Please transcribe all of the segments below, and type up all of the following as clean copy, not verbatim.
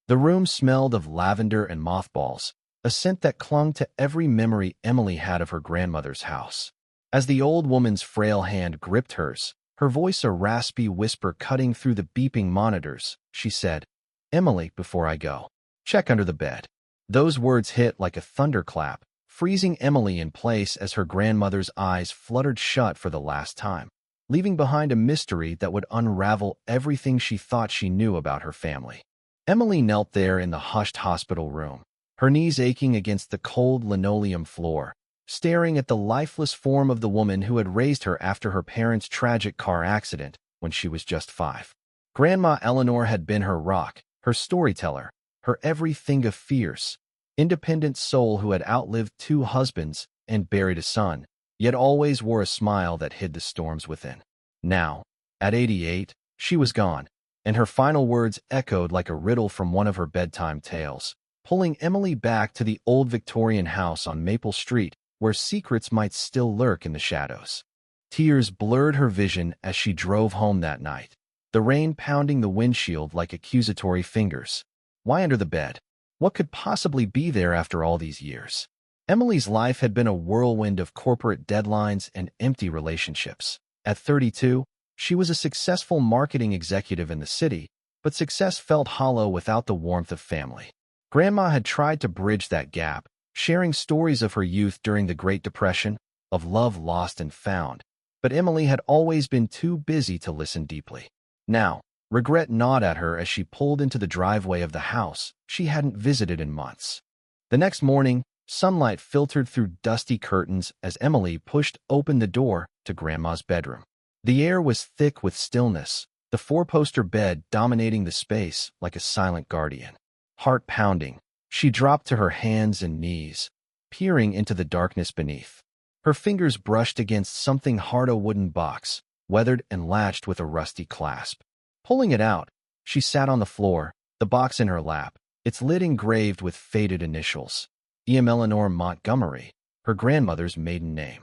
The room smelled of lavender and mothballs, a scent that clung to every memory Emily had of her grandmother's house. As the old woman's frail hand gripped hers, her voice a raspy whisper cutting through the beeping monitors, she said, "Emily, before I go, check under the bed." Those words hit like a thunderclap, freezing Emily in place as her grandmother's eyes fluttered shut for the last time, leaving behind a mystery that would unravel everything she thought she knew about her family. Emily knelt there in the hushed hospital room, her knees aching against the cold linoleum floor, staring at the lifeless form of the woman who had raised her after her parents' tragic car accident when she was just 5. Grandma Eleanor had been her rock, her storyteller, her everything of fierce, independent soul who had outlived 2 husbands and buried a son, yet always wore a smile that hid the storms within. Now, at 88, she was gone, and her final words echoed like a riddle from one of her bedtime tales, pulling Emily back to the old Victorian house on Maple Street, where secrets might still lurk in the shadows. Tears blurred her vision as she drove home that night, the rain pounding the windshield like accusatory fingers. Why under the bed? What could possibly be there after all these years? Emily's life had been a whirlwind of corporate deadlines and empty relationships. At 32, she was a successful marketing executive in the city, but success felt hollow without the warmth of family. Grandma had tried to bridge that gap, sharing stories of her youth during the Great Depression, of love lost and found, but Emily had always been too busy to listen deeply. Now, regret gnawed at her as she pulled into the driveway of the house she hadn't visited in months. The next morning, sunlight filtered through dusty curtains as Emily pushed open the door to Grandma's bedroom. The air was thick with stillness, the 4-poster bed dominating the space like a silent guardian. Heart pounding, she dropped to her hands and knees, peering into the darkness beneath. Her fingers brushed against something hard, a wooden box, weathered and latched with a rusty clasp. Pulling it out, she sat on the floor, the box in her lap, its lid engraved with faded initials. E.M. Eleanor Montgomery, her grandmother's maiden name.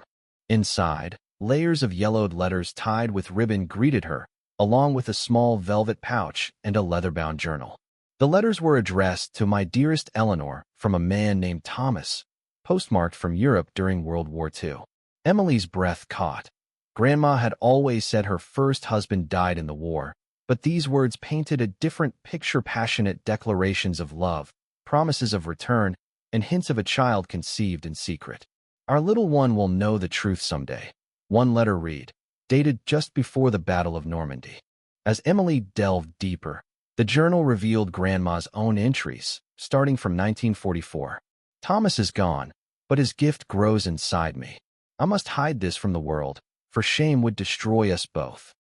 Inside, layers of yellowed letters tied with ribbon greeted her, along with a small velvet pouch and a leather-bound journal. The letters were addressed to "My dearest Eleanor" from a man named Thomas, postmarked from Europe during World War II. Emily's breath caught. Grandma had always said her first husband died in the war, but these words painted a different picture: passionate declarations of love, promises of return, and hints of a child conceived in secret. "Our little one will know the truth someday," one letter read, dated just before the Battle of Normandy. As Emily delved deeper, the journal revealed Grandma's own entries, starting from 1944. "Thomas is gone, but his gift grows inside me. I must hide this from the world, for shame would destroy us both."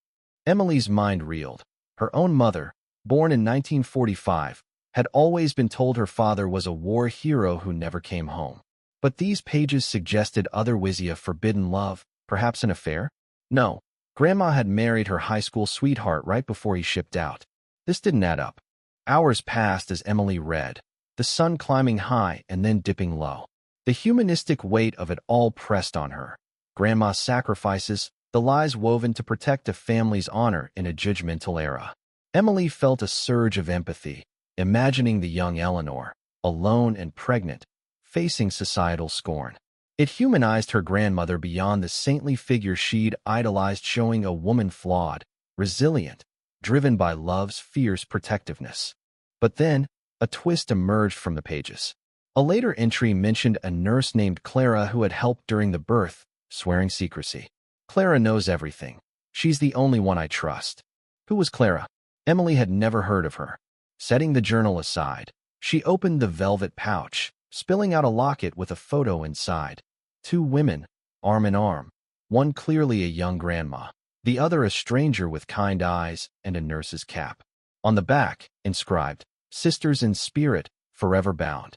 Emily's mind reeled. Her own mother, born in 1945, had always been told her father was a war hero who never came home. But these pages suggested otherwise: a forbidden love, perhaps an affair? No, Grandma had married her high school sweetheart right before he shipped out. This didn't add up. Hours passed as Emily read, the sun climbing high and then dipping low. The humanistic weight of it all pressed on her. Grandma's sacrifices, the lies woven to protect a family's honor in a judgmental era. Emily felt a surge of empathy, imagining the young Eleanor, alone and pregnant, facing societal scorn. It humanized her grandmother beyond the saintly figure she'd idolized, showing a woman flawed, resilient, driven by love's fierce protectiveness. But then, a twist emerged from the pages. A later entry mentioned a nurse named Clara who had helped during the birth, swearing secrecy. "Clara knows everything. She's the only one I trust." Who was Clara? Emily had never heard of her. Setting the journal aside, she opened the velvet pouch, spilling out a locket with a photo inside. 2 women, arm in arm, one clearly a young grandma, the other a stranger with kind eyes and a nurse's cap. On the back, inscribed, "Sisters in spirit, forever bound."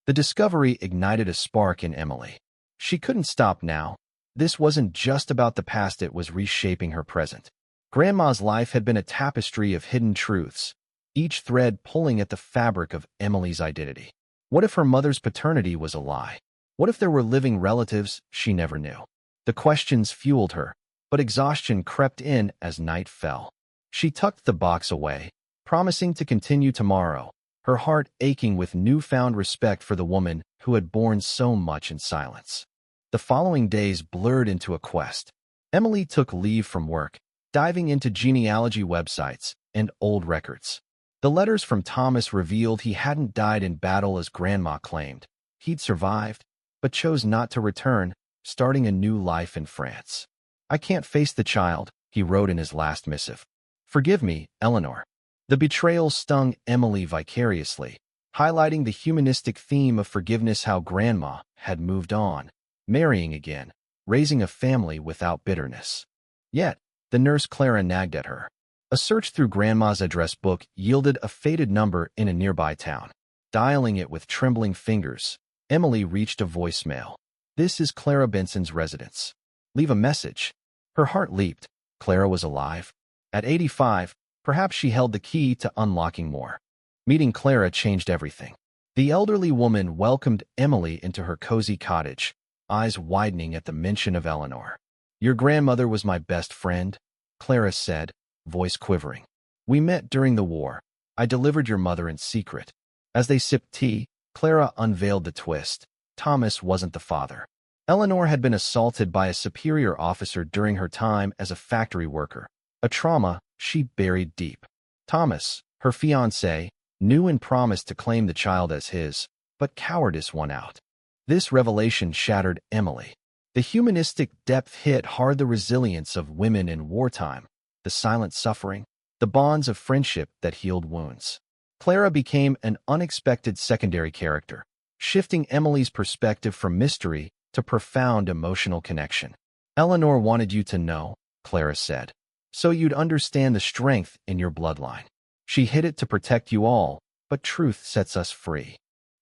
The discovery ignited a spark in Emily. She couldn't stop now. This wasn't just about the past, it was reshaping her present. Grandma's life had been a tapestry of hidden truths, each thread pulling at the fabric of Emily's identity. What if her mother's paternity was a lie? What if there were living relatives she never knew? The questions fueled her, but exhaustion crept in as night fell. She tucked the box away, promising to continue tomorrow, her heart aching with newfound respect for the woman who had borne so much in silence. The following days blurred into a quest. Emily took leave from work, diving into genealogy websites and old records. The letters from Thomas revealed he hadn't died in battle as Grandma claimed. He'd survived, but chose not to return, starting a new life in France. "I can't face the child," he wrote in his last missive. "Forgive me, Eleanor." The betrayal stung Emily vicariously, highlighting the humanistic theme of forgiveness, how Grandma had moved on, marrying again, raising a family without bitterness. Yet, the nurse Clara nagged at her. A search through Grandma's address book yielded a faded number in a nearby town. Dialing it with trembling fingers, Emily reached a voicemail. "This is Clara Benson's residence. Leave a message." Her heart leaped. Clara was alive. At 85, perhaps she held the key to unlocking more. Meeting Clara changed everything. The elderly woman welcomed Emily into her cozy cottage, eyes widening at the mention of Eleanor. "Your grandmother was my best friend," Clara said, voice quivering. "We met during the war. I delivered your mother in secret." As they sipped tea, Clara unveiled the twist. Thomas wasn't the father. Eleanor had been assaulted by a superior officer during her time as a factory worker, a trauma she buried deep. Thomas, her fiancé, knew and promised to claim the child as his, but cowardice won out. This revelation shattered Emily. The humanistic depth hit hard, the resilience of women in wartime, the silent suffering, the bonds of friendship that healed wounds. Clara became an unexpected secondary character, shifting Emily's perspective from mystery to profound emotional connection. "Eleanor wanted you to know," Clara said, "so you'd understand the strength in your bloodline. She hid it to protect you all, but truth sets us free."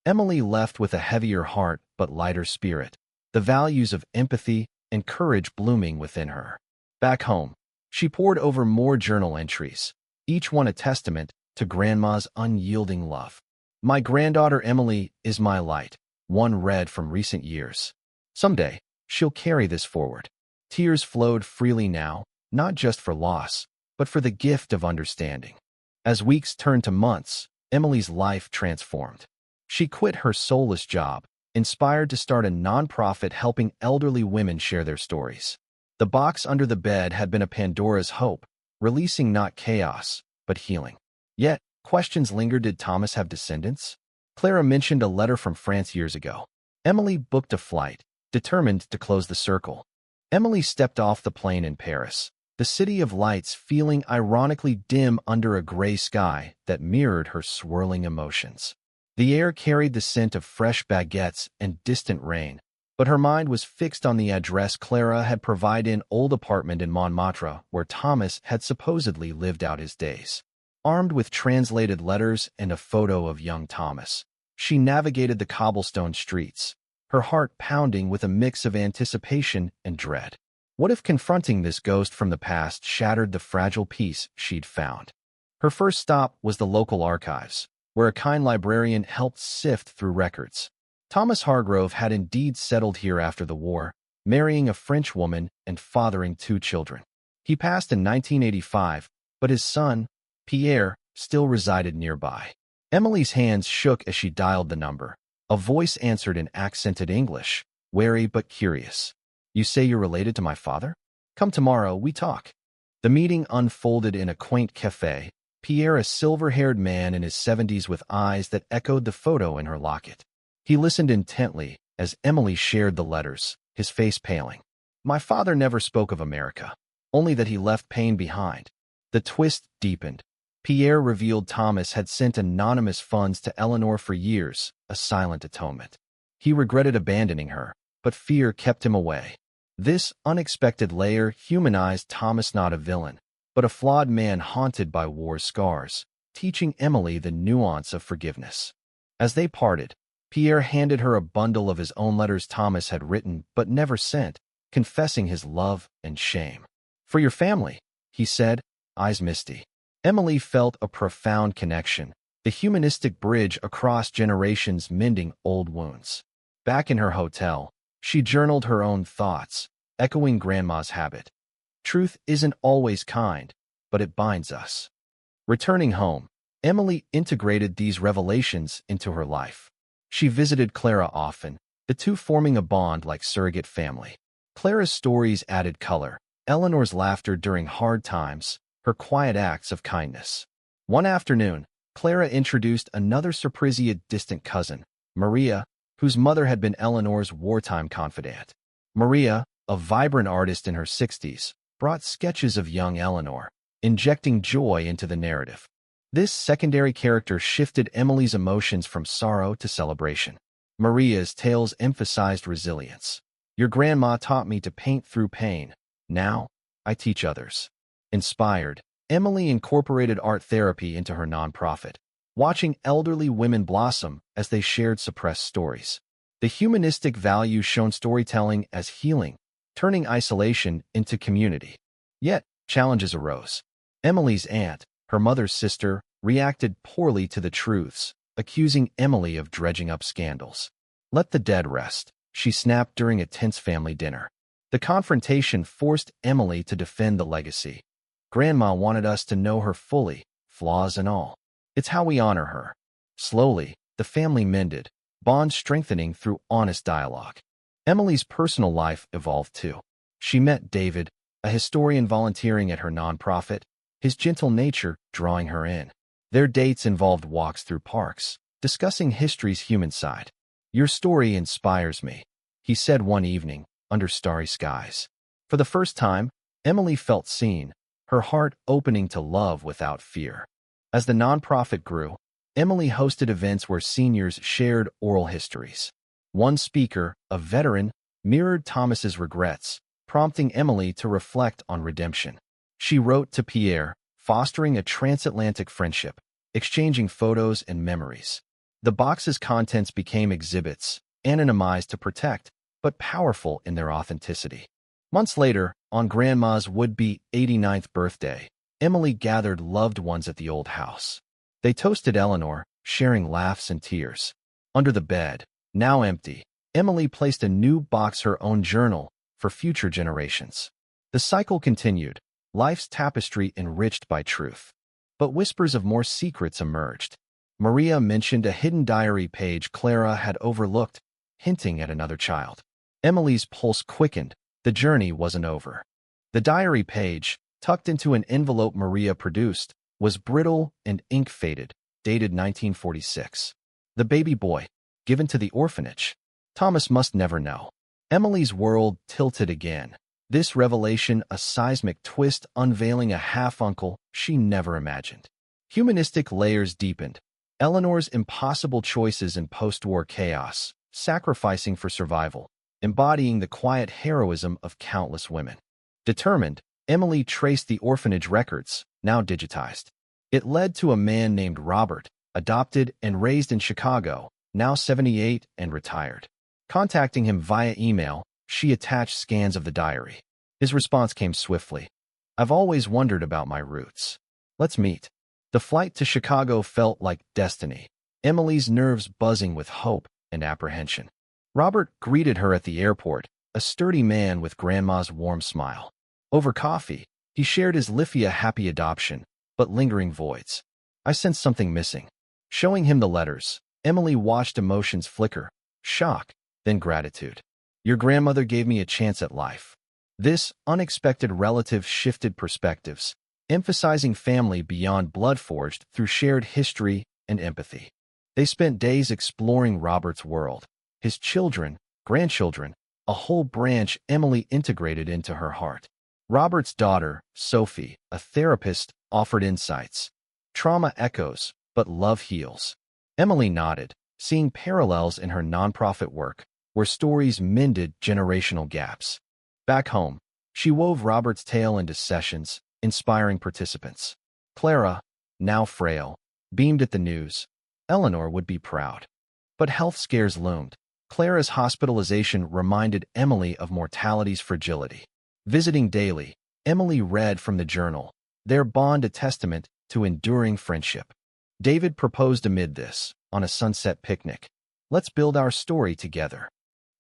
Emily left with a heavier heart but lighter spirit, the values of empathy and courage blooming within her. Back home, she pored over more journal entries, each one a testament to Grandma's unyielding love. "My granddaughter Emily is my light," one read from recent years. "Someday, she'll carry this forward." Tears flowed freely now, not just for loss, but for the gift of understanding. As weeks turned to months, Emily's life transformed. She quit her soulless job, inspired to start a nonprofit helping elderly women share their stories. The box under the bed had been a Pandora's hope, releasing not chaos, but healing. Yet, questions lingered. Did Thomas have descendants? Clara mentioned a letter from France years ago. Emily booked a flight, determined to close the circle. Emily stepped off the plane in Paris, the city of lights feeling ironically dim under a gray sky that mirrored her swirling emotions. The air carried the scent of fresh baguettes and distant rain, but her mind was fixed on the address Clara had provided, an old apartment in Montmartre where Thomas had supposedly lived out his days. Armed with translated letters and a photo of young Thomas, she navigated the cobblestone streets, her heart pounding with a mix of anticipation and dread. What if confronting this ghost from the past shattered the fragile peace she'd found? Her first stop was the local archives, where a kind librarian helped sift through records. Thomas Hargrove had indeed settled here after the war, marrying a French woman and fathering 2 children. He passed in 1985, but his son, Pierre, still resided nearby. Emily's hands shook as she dialed the number. A voice answered in accented English, wary but curious. "You say you're related to my father? Come tomorrow, we talk." The meeting unfolded in a quaint café, Pierre a silver-haired man in his 70s with eyes that echoed the photo in her locket. He listened intently as Emily shared the letters, his face paling. "My father never spoke of America, only that he left pain behind." The twist deepened. Pierre revealed Thomas had sent anonymous funds to Eleanor for years, a silent atonement. He regretted abandoning her, but fear kept him away. This unexpected layer humanized Thomas, not a villain, but a flawed man haunted by war's scars, teaching Emily the nuance of forgiveness. As they parted, Pierre handed her a bundle of his own letters Thomas had written but never sent, confessing his love and shame. "For your family," he said, eyes misty. Emily felt a profound connection, the humanistic bridge across generations mending old wounds. Back in her hotel, she journaled her own thoughts, echoing Grandma's habit. "Truth isn't always kind, but it binds us." Returning home, Emily integrated these revelations into her life. She visited Clara often, the two forming a bond like surrogate family. Clara's stories added color, Eleanor's laughter during hard times, her quiet acts of kindness. One afternoon, Clara introduced another surprisingly distant cousin, Maria, whose mother had been Eleanor's wartime confidant. Maria, a vibrant artist in her 60s, brought sketches of young Eleanor, injecting joy into the narrative. This secondary character shifted Emily's emotions from sorrow to celebration. Maria's tales emphasized resilience. Your grandma taught me to paint through pain. Now, I teach others. Inspired, Emily incorporated art therapy into her nonprofit, watching elderly women blossom as they shared suppressed stories. The humanistic value shown storytelling as healing, turning isolation into community. Yet, challenges arose. Emily's aunt, her mother's sister, reacted poorly to the truths, accusing Emily of dredging up scandals. Let the dead rest, she snapped during a tense family dinner. The confrontation forced Emily to defend the legacy. Grandma wanted us to know her fully, flaws and all. It's how we honor her. Slowly, the family mended, bonds strengthening through honest dialogue. Emily's personal life evolved too. She met David, a historian volunteering at her nonprofit, his gentle nature drawing her in. Their dates involved walks through parks, discussing history's human side. Your story inspires me, he said one evening, under starry skies. For the first time, Emily felt seen, her heart opening to love without fear. As the nonprofit grew, Emily hosted events where seniors shared oral histories. One speaker, a veteran, mirrored Thomas's regrets, prompting Emily to reflect on redemption. She wrote to Pierre, fostering a transatlantic friendship, exchanging photos and memories. The box's contents became exhibits, anonymized to protect, but powerful in their authenticity. Months later, on Grandma's would-be 89th birthday, Emily gathered loved ones at the old house. They toasted Eleanor, sharing laughs and tears. Under the bed, now empty, Emily placed a new box, her own journal, for future generations. The cycle continued, life's tapestry enriched by truth. But whispers of more secrets emerged. Maria mentioned a hidden diary page Clara had overlooked, hinting at another child. Emily's pulse quickened. The journey wasn't over. The diary page, tucked into an envelope Maria produced, was brittle and ink-faded, dated 1946. The baby boy, given to the orphanage. Thomas must never know. Emily's world tilted again. This revelation a seismic twist, unveiling a half-uncle she never imagined. Humanistic layers deepened. Eleanor's impossible choices in post-war chaos, sacrificing for survival, embodying the quiet heroism of countless women. Determined, Emily traced the orphanage records, now digitized. It led to a man named Robert, adopted and raised in Chicago, now 78 and retired. Contacting him via email, she attached scans of the diary. His response came swiftly. I've always wondered about my roots. Let's meet. The flight to Chicago felt like destiny, Emily's nerves buzzing with hope and apprehension. Robert greeted her at the airport, a sturdy man with Grandma's warm smile. Over coffee, he shared his Lithia happy adoption, but lingering voids. I sensed something missing. Showing him the letters, Emily watched emotions flicker, shock, then gratitude. Your grandmother gave me a chance at life. This unexpected relative shifted perspectives, emphasizing family beyond blood forged through shared history and empathy. They spent days exploring Robert's world, his children, grandchildren, a whole branch Emily integrated into her heart. Robert's daughter, Sophie, a therapist, offered insights. Trauma echoes, but love heals. Emily nodded, seeing parallels in her nonprofit work, where stories mended generational gaps. Back home, she wove Robert's tale into sessions, inspiring participants. Clara, now frail, beamed at the news. Eleanor would be proud. But health scares loomed. Clara's hospitalization reminded Emily of mortality's fragility. Visiting daily, Emily read from the journal, their bond a testament to enduring friendship. David proposed amid this, on a sunset picnic. Let's build our story together.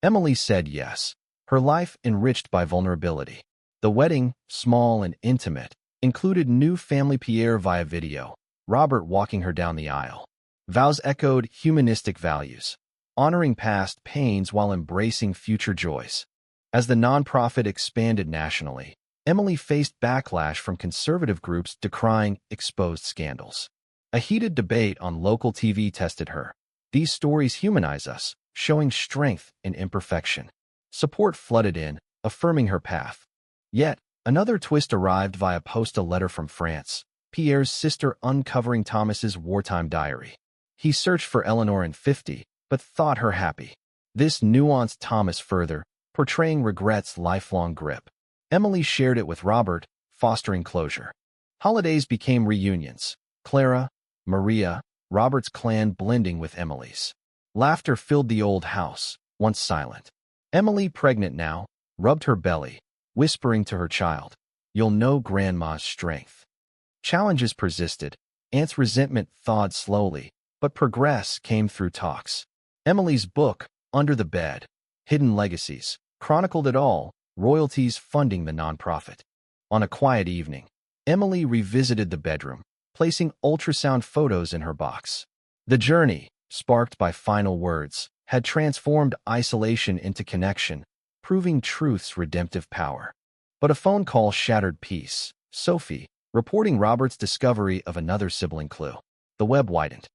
Emily said yes, her life enriched by vulnerability. The wedding, small and intimate, included new family Pierre via video, Robert walking her down the aisle. Vows echoed humanistic values, honoring past pains while embracing future joys. As the nonprofit expanded nationally, Emily faced backlash from conservative groups decrying exposed scandals. A heated debate on local TV tested her. These stories humanize us, showing strength in imperfection. Support flooded in, affirming her path. Yet, another twist arrived via postal letter from France, Pierre's sister uncovering Thomas's wartime diary. He searched for Eleanor in 50, but thought her happy. This nuanced Thomas further, portraying regret's lifelong grip. Emily shared it with Robert, fostering closure. Holidays became reunions. Clara, Maria, Robert's clan blending with Emily's. Laughter filled the old house, once silent. Emily, pregnant now, rubbed her belly, whispering to her child, "You'll know Grandma's strength." Challenges persisted. Aunt's resentment thawed slowly, but progress came through talks. Emily's book, Under the Bed, Hidden Legacies, chronicled it all, royalties funding the nonprofit. On a quiet evening, Emily revisited the bedroom, placing ultrasound photos in her box. The journey, sparked by final words, had transformed isolation into connection, proving truth's redemptive power. But a phone call shattered peace. Sophie, reporting Robert's discovery of another sibling clue. The web widened.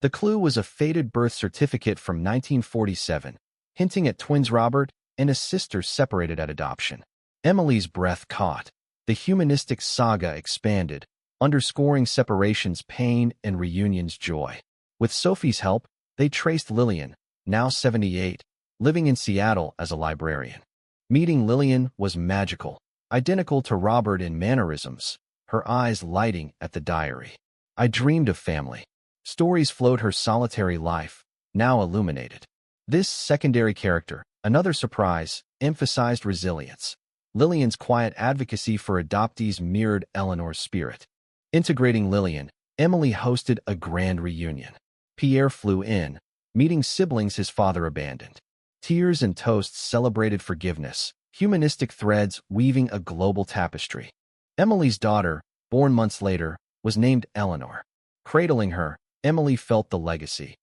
The clue was a faded birth certificate from 1947, hinting at twins Robert and his sister separated at adoption. Emily's breath caught. The humanistic saga expanded, underscoring separation's pain and reunion's joy. With Sophie's help, they traced Lillian, now 78, living in Seattle as a librarian. Meeting Lillian was magical, identical to Robert in mannerisms, her eyes lighting at the diary. "I dreamed of family." Stories flowed her solitary life, now illuminated. This secondary character, another surprise, emphasized resilience. Lillian's quiet advocacy for adoptees mirrored Eleanor's spirit. Integrating Lillian, Emily hosted a grand reunion. Pierre flew in, meeting siblings his father abandoned. Tears and toasts celebrated forgiveness, humanistic threads weaving a global tapestry. Emily's daughter, born months later, was named Eleanor. Cradling her, Emily felt the legacy.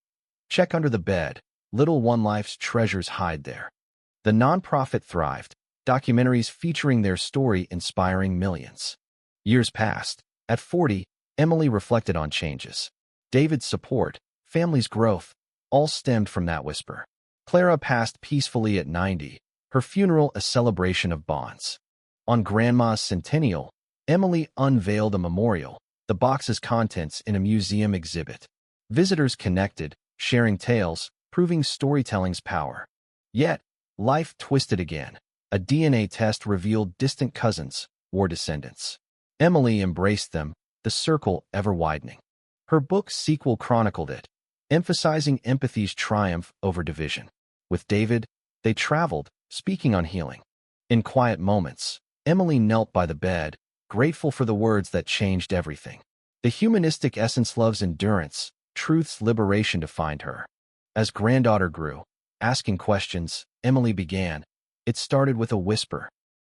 Check under the bed. Little one life's treasures hide there. The nonprofit thrived, documentaries featuring their story inspiring millions. Years passed. At 40, Emily reflected on changes. David's support, family's growth, all stemmed from that whisper. Clara passed peacefully at 90, her funeral a celebration of bonds. On Grandma's centennial, Emily unveiled a memorial, the box's contents in a museum exhibit. Visitors connected, sharing tales, proving storytelling's power. Yet, life twisted again. A DNA test revealed distant cousins, war descendants. Emily embraced them, the circle ever widening. Her book's sequel chronicled it, emphasizing empathy's triumph over division. With David, they traveled, speaking on healing. In quiet moments, Emily knelt by the bed, grateful for the words that changed everything. The humanistic essence loves endurance, truth's liberation defined her. As granddaughter grew, asking questions, Emily began. It started with a whisper.